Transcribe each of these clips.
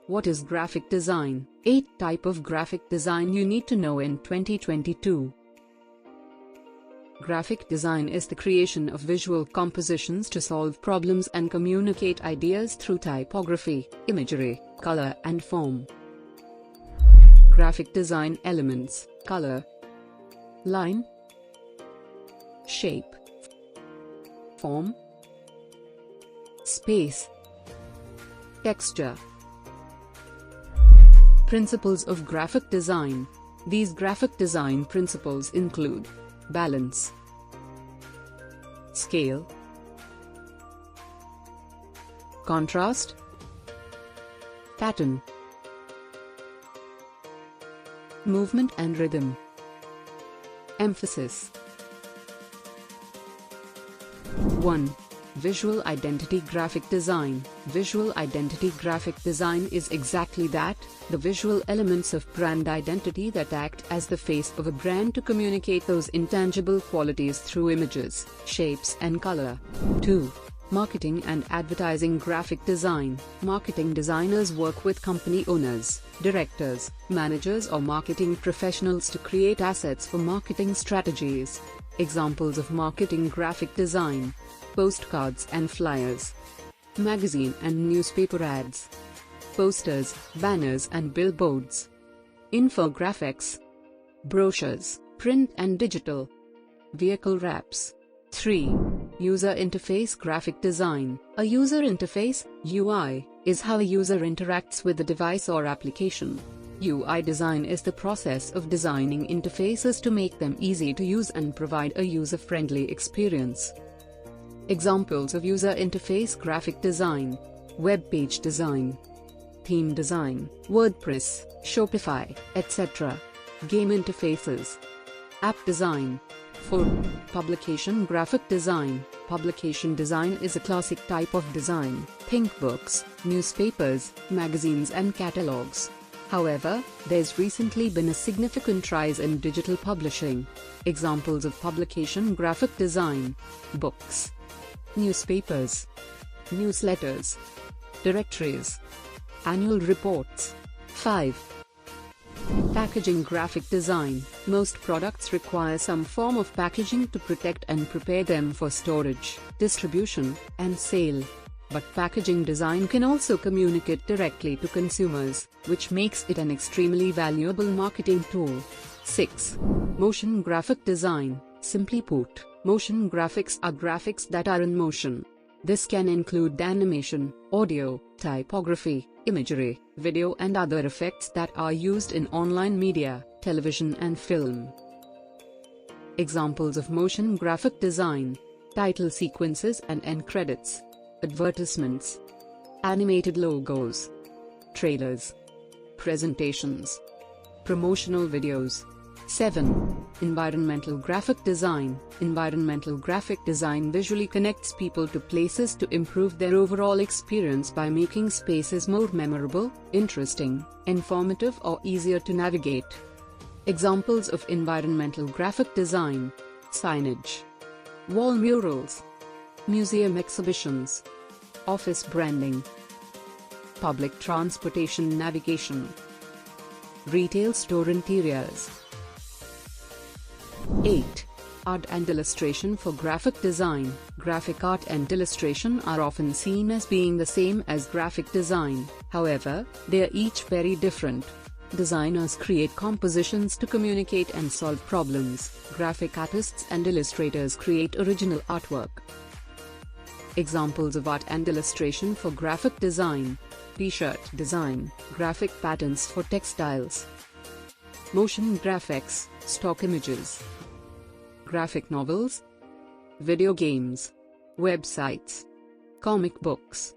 What is graphic design? 8 type of graphic design you need to know in 2022. Graphic design is the creation of visual compositions to solve problems and communicate ideas through typography, imagery, color and form. Graphic design elements: color, line, shape, form, space, texture. Principles of graphic design. These graphic design principles include balance, scale, contrast, pattern, movement and rhythm, emphasis. 1. Visual identity graphic design. Visual identity graphic design is exactly that, the visual elements of brand identity that act as the face of a brand to communicate those intangible qualities through images, shapes and color. 2. Marketing and advertising graphic design. Marketing designers work with company owners, directors, managers or marketing professionals to create assets for marketing strategies. Examples of marketing graphic design: postcards and flyers, magazine and newspaper ads, posters, banners and billboards, infographics, brochures, print and digital, vehicle wraps. 3. User interface graphic design. A user interface, UI, is how a user interacts with the device or application. UI design is the process of designing interfaces to make them easy to use and provide a user-friendly experience. Examples of user interface graphic design: web page design, theme design, WordPress, Shopify, etc. Game interfaces, app design. 4. Publication graphic design. Publication design is a classic type of design. Think books, newspapers, magazines and catalogs. However, there's recently been a significant rise in digital publishing. Examples of publication graphic design: books, newspapers, newsletters, directories, annual reports. 5. Packaging graphic design. Most products require some form of packaging to protect and prepare them for storage, distribution, and sale. But packaging design can also communicate directly to consumers, which makes it an extremely valuable marketing tool. 6. Motion graphic design. Simply put, motion graphics are graphics that are in motion. This can include animation, audio, typography, imagery, video and other effects that are used in online media, television and film. Examples of motion graphic design: title sequences and end credits, advertisements, animated logos, trailers, presentations, promotional videos. 7. Environmental graphic design. Environmental graphic design visually connects people to places to improve their overall experience by making spaces more memorable, interesting, informative or easier to navigate. Examples of environmental graphic design: signage, wall murals, museum exhibitions, office branding, public transportation navigation, retail store interiors. 8. Art and illustration for graphic design. Graphic art and illustration are often seen as being the same as graphic design, however, they are each very different. Designers create compositions to communicate and solve problems. Graphic artists and illustrators create original artwork. Examples of art and illustration for graphic design: T-shirt design, graphic patterns for textiles, motion graphics, stock images, graphic novels, video games, websites, comic books.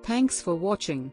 Thanks for watching.